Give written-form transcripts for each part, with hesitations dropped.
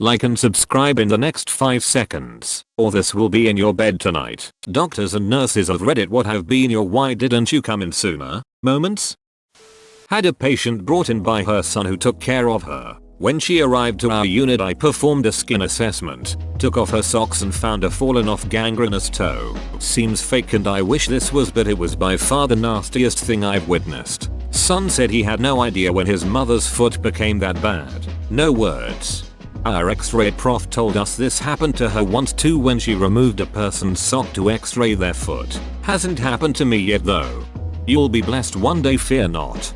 Like and subscribe in the next 5 seconds, or this will be in your bed tonight. Doctors and nurses of Reddit, what have been your "why didn't you come in sooner" moments? Had a patient brought in by her son who took care of her. When she arrived to our unit, I performed a skin assessment, took off her socks and found a fallen off gangrenous toe. Seems fake and I wish this was, but it was by far the nastiest thing I've witnessed. Son said he had no idea when his mother's foot became that bad. No words. Our x-ray prof told us this happened to her once too when she removed a person's sock to x-ray their foot. Hasn't happened to me yet though. You'll be blessed one day, fear not.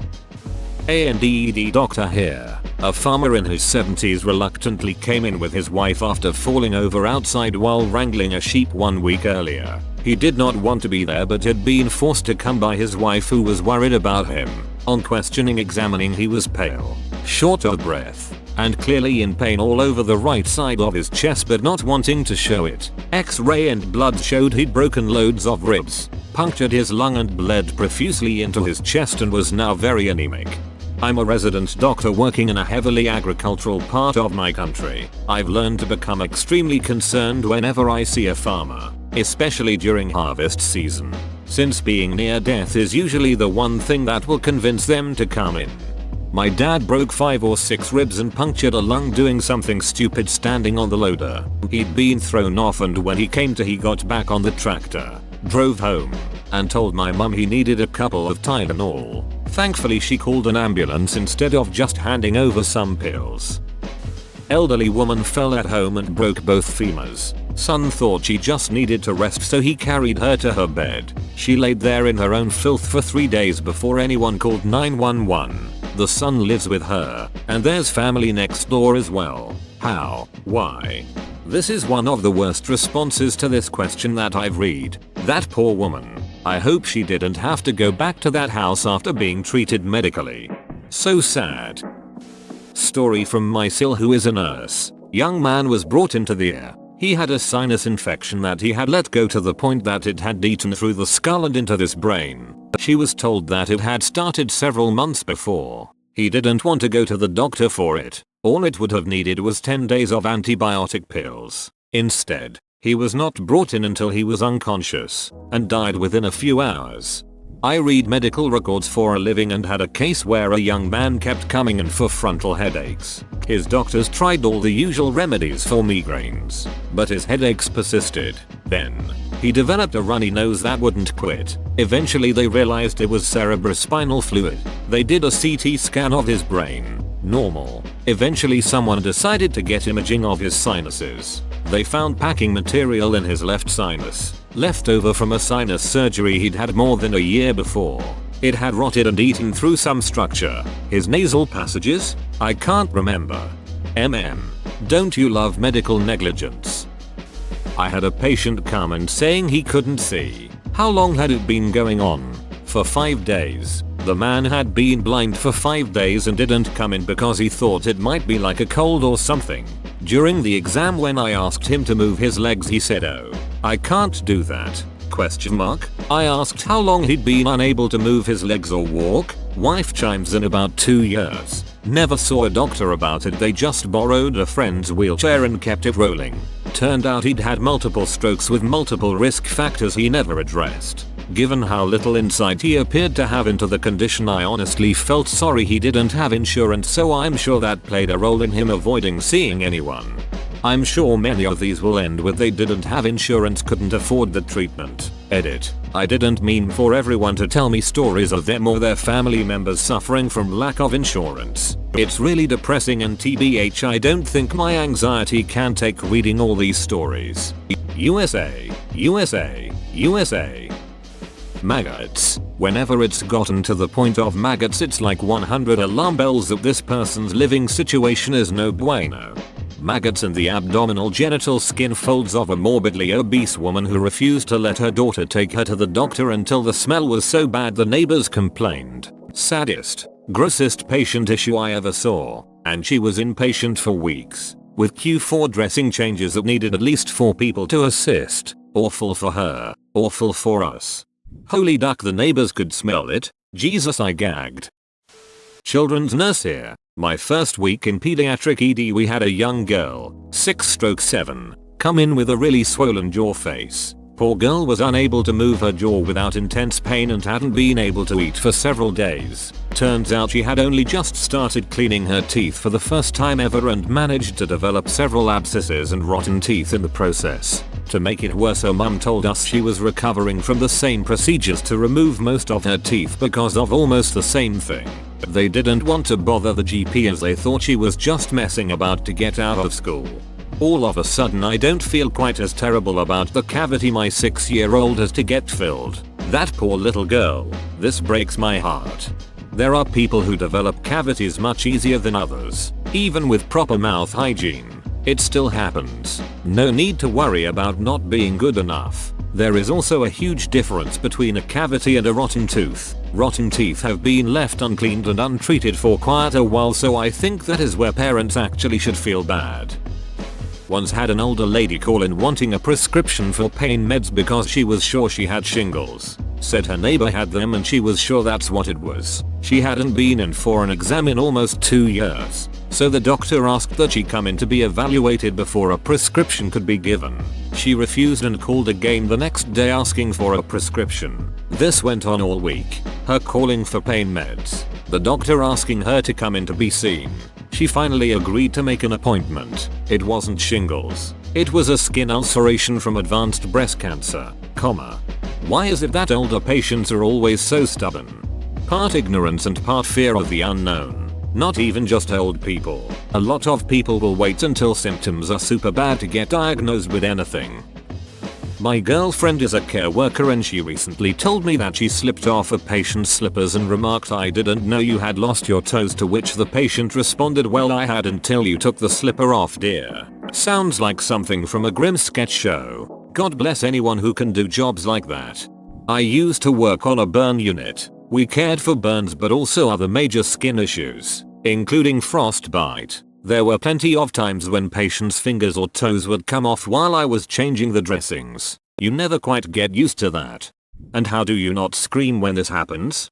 ANDED doctor here. A farmer in his 70s reluctantly came in with his wife after falling over outside while wrangling a sheep 1 week earlier. He did not want to be there but had been forced to come by his wife, who was worried about him. On questioning examining, he was pale, short of breath, and clearly in pain all over the right side of his chest but not wanting to show it. X-ray and blood showed he'd broken loads of ribs, punctured his lung and bled profusely into his chest and was now very anemic. I'm a resident doctor working in a heavily agricultural part of my country. I've learned to become extremely concerned whenever I see a farmer, especially during harvest season, since being near death is usually the one thing that will convince them to come in. My dad broke 5 or 6 ribs and punctured a lung doing something stupid standing on the loader. He'd been thrown off, and when he came to, he got back on the tractor, drove home, and told my mum he needed a couple of Tylenol. Thankfully she called an ambulance instead of just handing over some pills. Elderly woman fell at home and broke both femurs. Son thought she just needed to rest, so he carried her to her bed. She laid there in her own filth for 3 days before anyone called 911. The son lives with her, and there's family next door as well. How? Why? This is one of the worst responses to this question that I've read. That poor woman. I hope she didn't have to go back to that house after being treated medically. So sad. Story from my sil, who is a nurse. Young man was brought into the ER. He had a sinus infection that he had let go to the point that it had eaten through the skull and into his brain. She was told that it had started several months before. He didn't want to go to the doctor for it. All it would have needed was 10 days of antibiotic pills. Instead, he was not brought in until he was unconscious and died within a few hours. I read medical records for a living and had a case where a young man kept coming in for frontal headaches. His doctors tried all the usual remedies for migraines, but his headaches persisted. Then, he developed a runny nose that wouldn't quit. Eventually they realized it was cerebrospinal fluid. They did a CT scan of his brain. Normal. Eventually someone decided to get imaging of his sinuses. They found packing material in his left sinus, left over from a sinus surgery he'd had more than a year before. It had rotted and eaten through some structure. His nasal passages? I can't remember. Don't you love medical negligence? I had a patient come and saying he couldn't see. How long had it been going on? For 5 days. The man had been blind for 5 days and didn't come in because he thought it might be like a cold or something. During the exam, when I asked him to move his legs, he said, "Oh, I can't do that." I asked how long he'd been unable to move his legs or walk. Wife chimes in, about 2 years. Never saw a doctor about it, they just borrowed a friend's wheelchair and kept it rolling. Turned out he'd had multiple strokes with multiple risk factors he never addressed. Given how little insight he appeared to have into the condition, I honestly felt sorry he didn't have insurance, so I'm sure that played a role in him avoiding seeing anyone. I'm sure many of these will end with they didn't have insurance, couldn't afford the treatment. Edit. I didn't mean for everyone to tell me stories of them or their family members suffering from lack of insurance. It's really depressing, and TBH, I don't think my anxiety can take reading all these stories. USA. Maggots. Whenever it's gotten to the point of maggots, it's like 100 alarm bells that this person's living situation is no bueno. Maggots in the abdominal genital skin folds of a morbidly obese woman who refused to let her daughter take her to the doctor until the smell was so bad the neighbors complained. Saddest, grossest patient issue I ever saw, and she was inpatient for weeks, with Q4 dressing changes that needed at least 4 people to assist. Awful for her, awful for us. Holy duck, the neighbors could smell it. Jesus, I gagged. Children's nurse here. My first week in pediatric ED we had a young girl, 6/7, come in with a really swollen jaw face. Poor girl was unable to move her jaw without intense pain and hadn't been able to eat for several days. Turns out she had only just started cleaning her teeth for the first time ever and managed to develop several abscesses and rotten teeth in the process. To make it worse, her mum told us she was recovering from the same procedures to remove most of her teeth because of almost the same thing. They didn't want to bother the GP as they thought she was just messing about to get out of school. All of a sudden I don't feel quite as terrible about the cavity my 6-year-old has to get filled. That poor little girl. This breaks my heart. There are people who develop cavities much easier than others. Even with proper mouth hygiene, it still happens. No need to worry about not being good enough. There is also a huge difference between a cavity and a rotten tooth. Rotten teeth have been left uncleaned and untreated for quite a while, so I think that is where parents actually should feel bad. Once had an older lady call in wanting a prescription for pain meds because she was sure she had shingles. Said her neighbor had them and she was sure that's what it was. She hadn't been in for an exam in almost 2 years. So the doctor asked that she come in to be evaluated before a prescription could be given. She refused and called again the next day asking for a prescription. This went on all week. Her calling for pain meds. The doctor asking her to come in to be seen. She finally agreed to make an appointment. It wasn't shingles. It was a skin ulceration from advanced breast cancer, Why is it that older patients are always so stubborn? Part ignorance and part fear of the unknown. Not even just old people. A lot of people will wait until symptoms are super bad to get diagnosed with anything. My girlfriend is a care worker and she recently told me that she slipped off a patient's slippers and remarked, "I didn't know you had lost your toes," to which the patient responded, "Well, I had until you took the slipper off, dear." Sounds like something from a grim sketch show. God bless anyone who can do jobs like that. I used to work on a burn unit. We cared for burns but also other major skin issues, including frostbite. There were plenty of times when patients' fingers or toes would come off while I was changing the dressings. You never quite get used to that. And how do you not scream when this happens?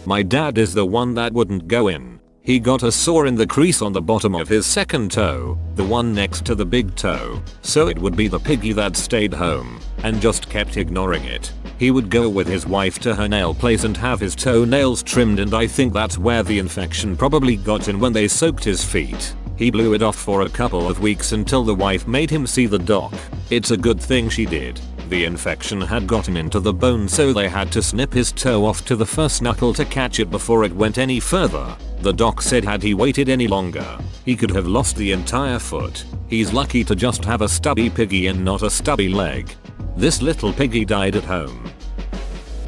My dad is the one that wouldn't go in. He got a sore in the crease on the bottom of his second toe, the one next to the big toe, so it would be the piggy that stayed home and just kept ignoring it. He would go with his wife to her nail place and have his toenails trimmed, and I think that's where the infection probably got in when they soaked his feet. He blew it off for a couple of weeks until the wife made him see the doc. It's a good thing she did. The infection had gotten into the bone, so they had to snip his toe off to the first knuckle to catch it before it went any further. The doc said had he waited any longer, he could have lost the entire foot. He's lucky to just have a stubby piggy and not a stubby leg. This little piggy died at home.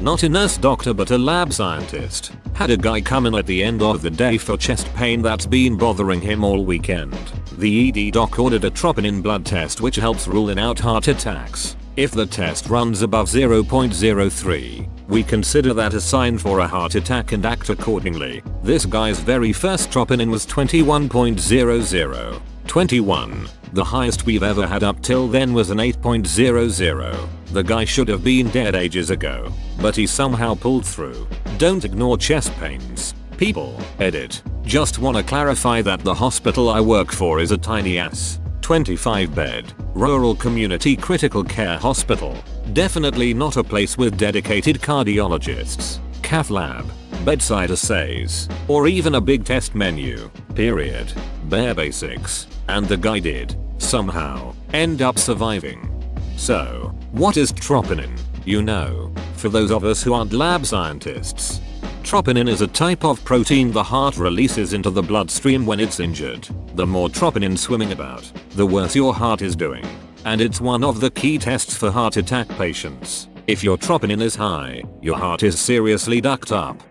Not a nurse doctor but a lab scientist. Had a guy come in at the end of the day for chest pain that's been bothering him all weekend. The ED doc ordered a troponin blood test which helps rule out heart attacks. If the test runs above 0.03, we consider that a sign for a heart attack and act accordingly. This guy's very first troponin was 21.00. 21. The highest we've ever had up till then was an 8.00. The guy should have been dead ages ago, but he somehow pulled through. Don't ignore chest pains, people. Edit. Just wanna clarify that the hospital I work for is a tiny ass 25-bed, rural community critical care hospital. Definitely not a place with dedicated cardiologists, cath lab, bedside assays, or even a big test menu. Period. Bare basics. And the guy did, somehow, end up surviving. So, what is troponin? You know, for those of us who aren't lab scientists. Troponin is a type of protein the heart releases into the bloodstream when it's injured. The more troponin swimming about, the worse your heart is doing. And it's one of the key tests for heart attack patients. If your troponin is high, your heart is seriously ducked up.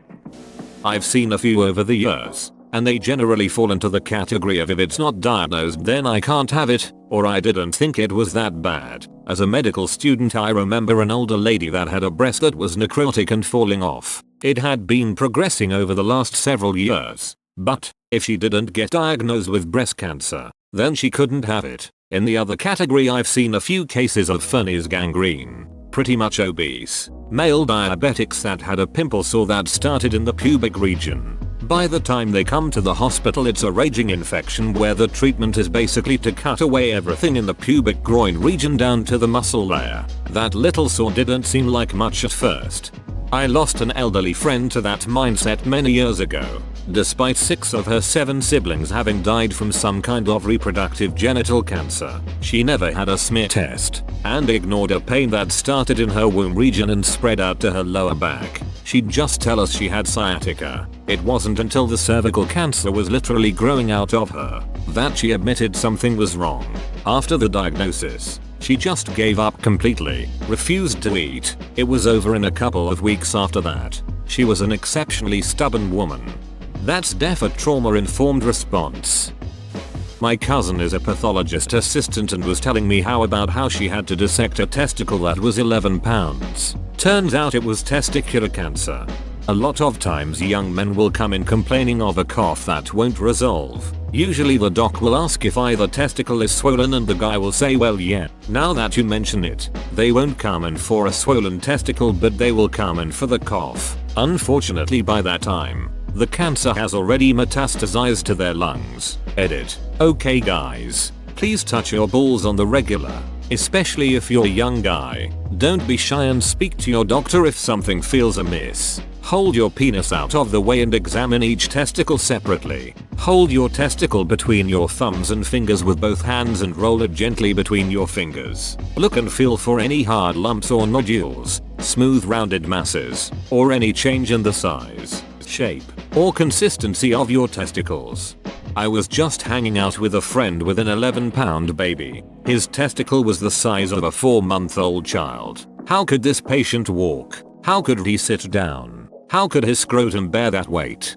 I've seen a few over the years, and they generally fall into the category of if it's not diagnosed then I can't have it, or I didn't think it was that bad. As a medical student I remember an older lady that had a breast that was necrotic and falling off. It had been progressing over the last several years, but if she didn't get diagnosed with breast cancer, then she couldn't have it. In the other category I've seen a few cases of Fernie's gangrene. Pretty much obese, male diabetics that had a pimple sore that started in the pubic region. By the time they come to the hospital, it's a raging infection where the treatment is basically to cut away everything in the pubic groin region down to the muscle layer. That little sore didn't seem like much at first. I lost an elderly friend to that mindset many years ago. Despite 6 of her 7 siblings having died from some kind of reproductive genital cancer, she never had a smear test and ignored a pain that started in her womb region and spread out to her lower back. She'd just tell us she had sciatica. It wasn't until the cervical cancer was literally growing out of her that she admitted something was wrong. After the diagnosis, she just gave up completely, refused to eat. It was over in a couple of weeks after that. She was an exceptionally stubborn woman. That's a trauma-informed response. My cousin is a pathologist assistant and was telling me how she had to dissect a testicle that was 11 pounds. Turns out it was testicular cancer. A lot of times young men will come in complaining of a cough that won't resolve. Usually the doc will ask if either testicle is swollen and the guy will say, well, yeah. Now that you mention it, they won't come in for a swollen testicle, but they will come in for the cough. Unfortunately, by that time, the cancer has already metastasized to their lungs. Edit. Okay guys, please touch your balls on the regular, especially if you're a young guy. Don't be shy and speak to your doctor if something feels amiss. Hold your penis out of the way and examine each testicle separately. Hold your testicle between your thumbs and fingers with both hands and roll it gently between your fingers. Look and feel for any hard lumps or nodules, smooth rounded masses, or any change in the size, shape, or consistency of your testicles. I was just hanging out with a friend with an 11-pound baby. His testicle was the size of a 4-month-old child. How could this patient walk? How could he sit down? How could his scrotum bear that weight?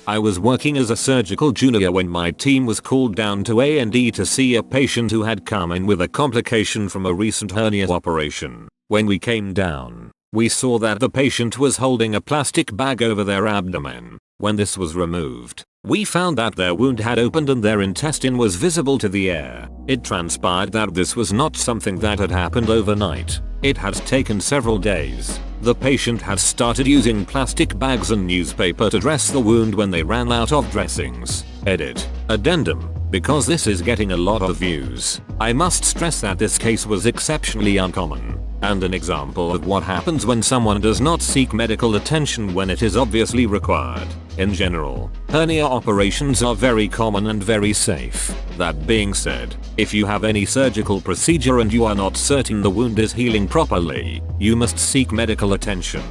I was working as a surgical junior when my team was called down to A&E to see a patient who had come in with a complication from a recent hernia operation. When we came down, we saw that the patient was holding a plastic bag over their abdomen. When this was removed, we found that their wound had opened and their intestine was visible to the air. It transpired that this was not something that had happened overnight. It had taken several days. The patient had started using plastic bags and newspaper to dress the wound when they ran out of dressings. Edit. Addendum. Because this is getting a lot of views, I must stress that this case was exceptionally uncommon, and an example of what happens when someone does not seek medical attention when it is obviously required. In general, hernia operations are very common and very safe. That being said, if you have any surgical procedure and you are not certain the wound is healing properly, you must seek medical attention.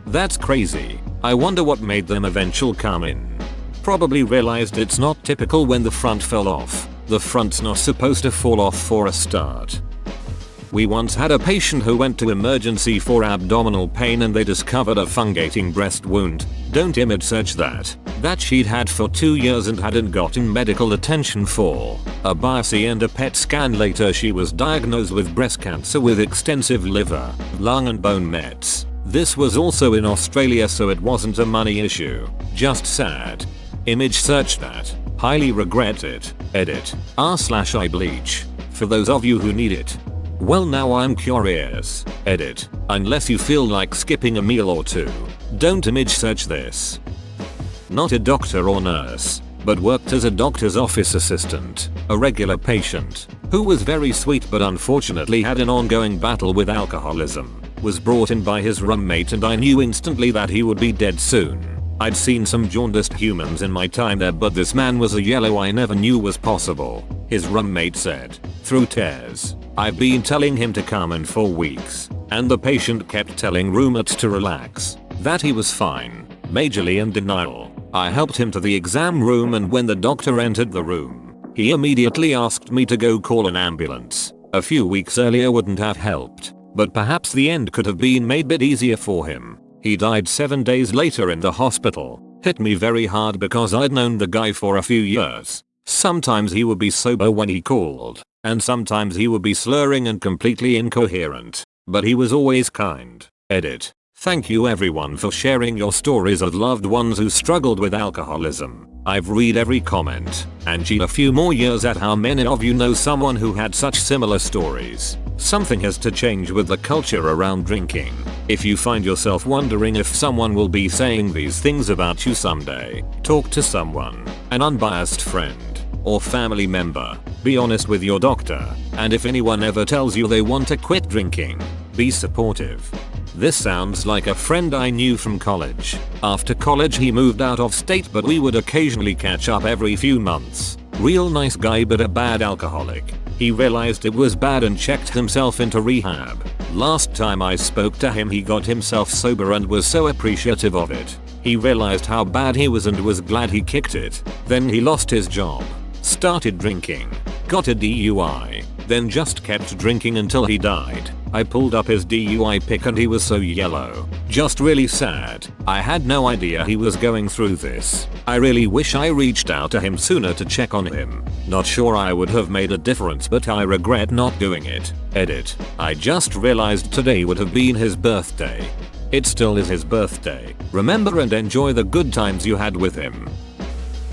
That's crazy. I wonder what made them eventually come in. Probably realized it's not typical when the front fell off. The front's not supposed to fall off for a start. We once had a patient who went to emergency for abdominal pain and they discovered a fungating breast wound. Don't image search that. That she'd had for 2 years and hadn't gotten medical attention for. A biopsy and a PET scan later, she was diagnosed with breast cancer with extensive liver, lung and bone mets. This was also in Australia, so it wasn't a money issue. Just sad. Image search that. Highly regret it. Edit. r/I bleach. For those of you who need it. Well, now I'm curious. Edit. Unless you feel like skipping a meal or two, don't image search this. Not a doctor or nurse, but worked as a doctor's office assistant, a regular patient, who was very sweet but unfortunately had an ongoing battle with alcoholism, was brought in by his roommate and I knew instantly that he would be dead soon. I'd seen some jaundiced humans in my time there, but this man was a yellow I never knew was possible. His roommate said, through tears, I've been telling him to come in for weeks, and the patient kept telling roommates to relax, that he was fine, majorly in denial. I helped him to the exam room, and when the doctor entered the room, he immediately asked me to go call an ambulance. A few weeks earlier wouldn't have helped, but perhaps the end could have been made a bit easier for him. He died 7 days later in the hospital. Hit me very hard because I'd known the guy for a few years. Sometimes he would be sober when he called, and sometimes he would be slurring and completely incoherent, but he was always kind. Edit. Thank you everyone for sharing your stories of loved ones who struggled with alcoholism. I've read every comment, and cheat a few more years at how many of you know someone who had such similar stories. Something has to change with the culture around drinking. If you find yourself wondering if someone will be saying these things about you someday, talk to someone, an unbiased friend or family member. Be honest with your doctor, and if anyone ever tells you they want to quit drinking, be supportive. This sounds like a friend I knew from college. After college he moved out of state, but we would occasionally catch up every few months. Real nice guy but a bad alcoholic. He realized it was bad and checked himself into rehab. Last time I spoke to him he got himself sober and was so appreciative of it. He realized how bad he was and was glad he kicked it. Then he lost his job, started drinking, got a DUI, then just kept drinking until he died. I pulled up his DUI pic and he was so yellow. Just really sad. I had no idea he was going through this. I really wish I reached out to him sooner to check on him. Not sure I would have made a difference, but I regret not doing it. Edit. I just realized today would have been his birthday. It still is his birthday. Remember and enjoy the good times you had with him.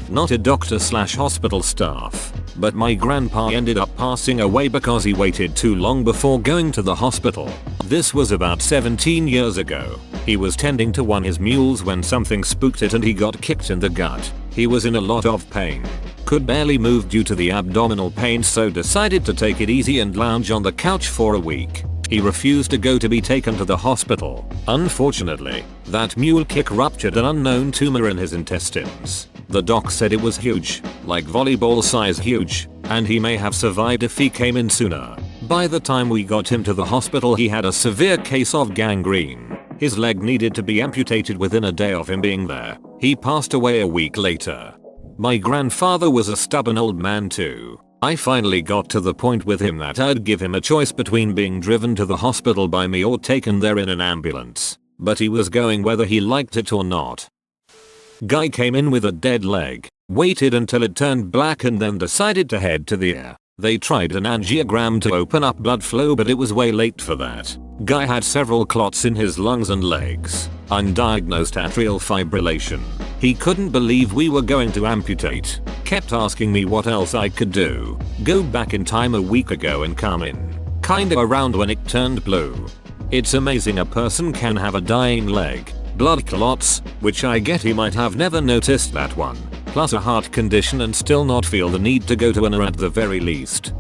Not a doctor/hospital staff, but my grandpa ended up passing away because he waited too long before going to the hospital. This was about 17 years ago. He was tending to one of his mules when something spooked it and he got kicked in the gut. He was in a lot of pain. Could barely move due to the abdominal pain, so decided to take it easy and lounge on the couch for a week. He refused to go to be taken to the hospital. Unfortunately, that mule kick ruptured an unknown tumor in his intestines. The doc said it was huge, like volleyball size huge, and he may have survived if he came in sooner. By the time we got him to the hospital he had a severe case of gangrene. His leg needed to be amputated within a day of him being there. He passed away a week later. My grandfather was a stubborn old man too. I finally got to the point with him that I'd give him a choice between being driven to the hospital by me or taken there in an ambulance. But he was going whether he liked it or not. Guy came in with a dead leg, waited until it turned black and then decided to head to the ER. They tried an angiogram to open up blood flow, but it was way late for that. Guy had several clots in his lungs and legs, undiagnosed atrial fibrillation. He couldn't believe we were going to amputate, kept asking me what else I could do. Go back in time a week ago and come in, kinda around when it turned blue. It's amazing a person can have a dying leg, blood clots, which I get he might have never noticed that one, plus a heart condition and still not feel the need to go to an ER at the very least.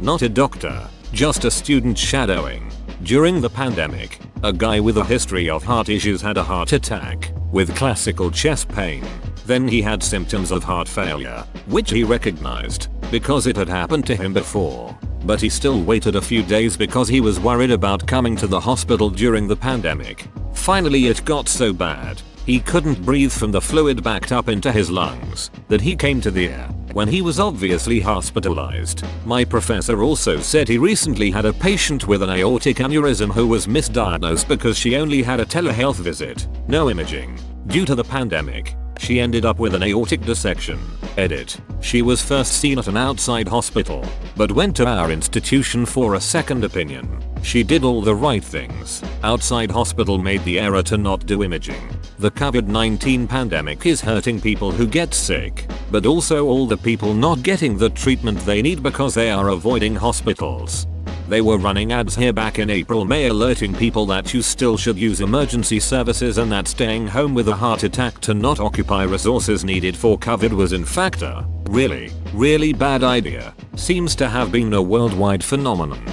Not a doctor, just a student shadowing. During the pandemic, a guy with a history of heart issues had a heart attack, with classical chest pain. Then he had symptoms of heart failure, which he recognized, because it had happened to him before. But he still waited a few days because he was worried about coming to the hospital during the pandemic. Finally it got so bad, he couldn't breathe from the fluid backed up into his lungs, that he came to the ER, when he was obviously hospitalized. My professor also said he recently had a patient with an aortic aneurysm who was misdiagnosed because she only had a telehealth visit, no imaging. Due to the pandemic, she ended up with an aortic dissection. Edit. She was first seen at an outside hospital, but went to our institution for a second opinion. She did all the right things. Outside hospital made the error to not do imaging. The COVID-19 pandemic is hurting people who get sick, but also all the people not getting the treatment they need because they are avoiding hospitals. They were running ads here back in April/May alerting people that you still should use emergency services and that staying home with a heart attack to not occupy resources needed for COVID was in fact a really bad idea. Seems to have been a worldwide phenomenon.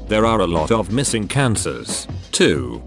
There are a lot of missing cancers, too.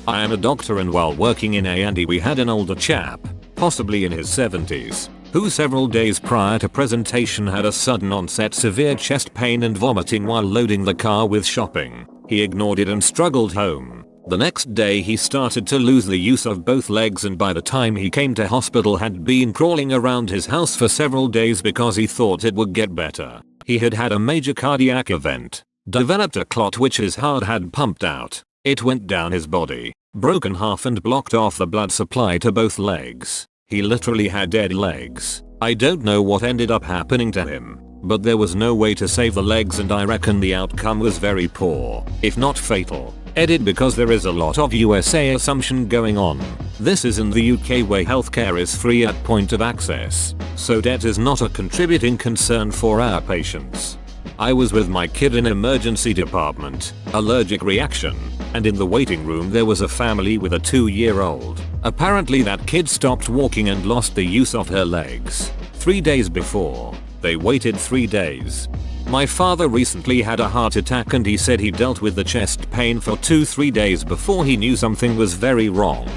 I am a doctor and while working in A&E we had an older chap, possibly in his 70s, who several days prior to presentation had a sudden onset severe chest pain and vomiting while loading the car with shopping. He ignored it and struggled home. The next day he started to lose the use of both legs and by the time he came to hospital had been crawling around his house for several days because he thought it would get better. He had had a major cardiac event, developed a clot which his heart had pumped out. It went down his body, broke in half and blocked off the blood supply to both legs. He literally had dead legs. I don't know what ended up happening to him, but there was no way to save the legs and I reckon the outcome was very poor, if not fatal. Edit because there is a lot of USA assumption going on. This is in the UK where healthcare is free at point of access, so debt is not a contributing concern for our patients. I was with my kid in emergency department, allergic reaction, and in the waiting room there was a family with a 2-year-old. Apparently that kid stopped walking and lost the use of her legs 3 days before. They waited 3 days. My father recently had a heart attack and he said he dealt with the chest pain for 2-3 days before he knew something was very wrong.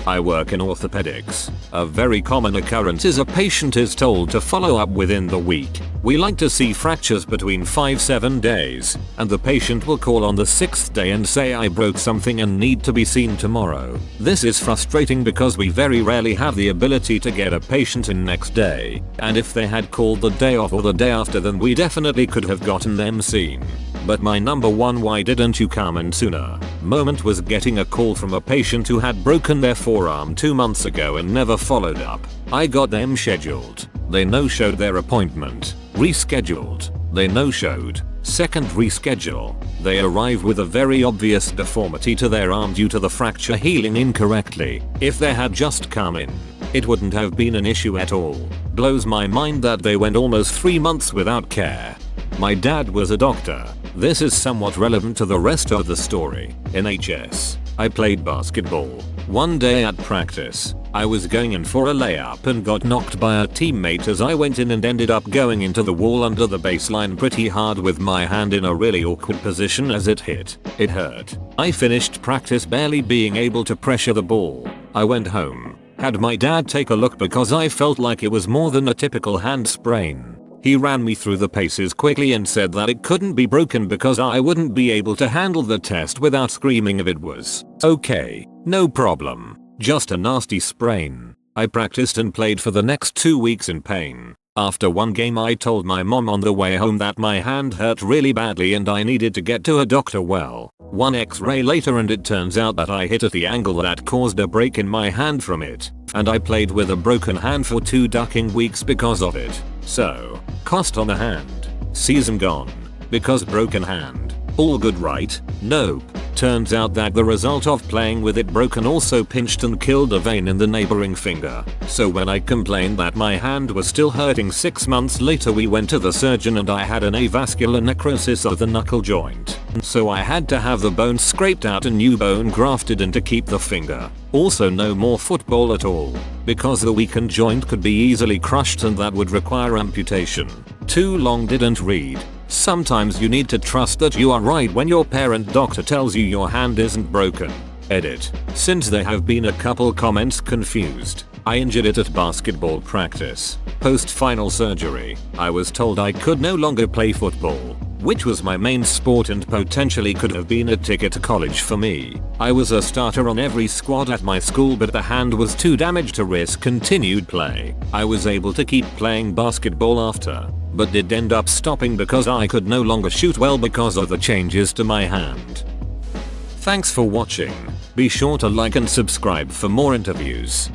I work in orthopedics. A very common occurrence is a patient is told to follow up within the week. We like to see fractures between 5-7 days, and the patient will call on the 6th day and say I broke something and need to be seen tomorrow. This is frustrating because we very rarely have the ability to get a patient in next day, and if they had called the day off or the day after then we definitely could have gotten them seen. But my number one why didn't you come in sooner moment was getting a call from a patient who had broken their forearm 2 months ago and never followed up. I got them scheduled. They no-showed their appointment. Rescheduled. They no-showed. Second reschedule. They arrived with a very obvious deformity to their arm due to the fracture healing incorrectly. If they had just come in, it wouldn't have been an issue at all. Blows my mind that they went almost 3 months without care. My dad was a doctor. This is somewhat relevant to the rest of the story. In HS, I played basketball. One day at practice, I was going in for a layup and got knocked by a teammate as I went in and ended up going into the wall under the baseline pretty hard with my hand in a really awkward position as it hit. It hurt. I finished practice barely being able to pressure the ball. I went home, had my dad take a look because I felt like it was more than a typical hand sprain. He ran me through the paces quickly and said that it couldn't be broken because I wouldn't be able to handle the test without screaming if it was. Okay, no problem. Just a nasty sprain. I practiced and played for the next 2 weeks in pain. After one game I told my mom on the way home that my hand hurt really badly and I needed to get to a doctor. Well, one x-ray later and it turns out that I hit at the angle that caused a break in my hand from it. And I played with a broken hand for 2 ducking weeks because of it. So, cost on the hand. Season gone. Because broken hand. All good, right? Nope. Turns out that the result of playing with it broken also pinched and killed a vein in the neighboring finger. So when I complained that my hand was still hurting 6 months later we went to the surgeon and I had an avascular necrosis of the knuckle joint. So I had to have the bone scraped out and new bone grafted in to keep the finger. Also no more football at all. Because the weakened joint could be easily crushed and that would require amputation. Too long, didn't read. Sometimes you need to trust that you are right when your parent doctor tells you your hand isn't broken. Edit. Since there have been a couple comments confused. I injured it at basketball practice. Post-final surgery, I was told I could no longer play football, which was my main sport and potentially could have been a ticket to college for me. I was a starter on every squad at my school but the hand was too damaged to risk continued play. I was able to keep playing basketball after, but did end up stopping because I could no longer shoot well because of the changes to my hand. Thanks for watching. Be sure to like and subscribe for more interviews.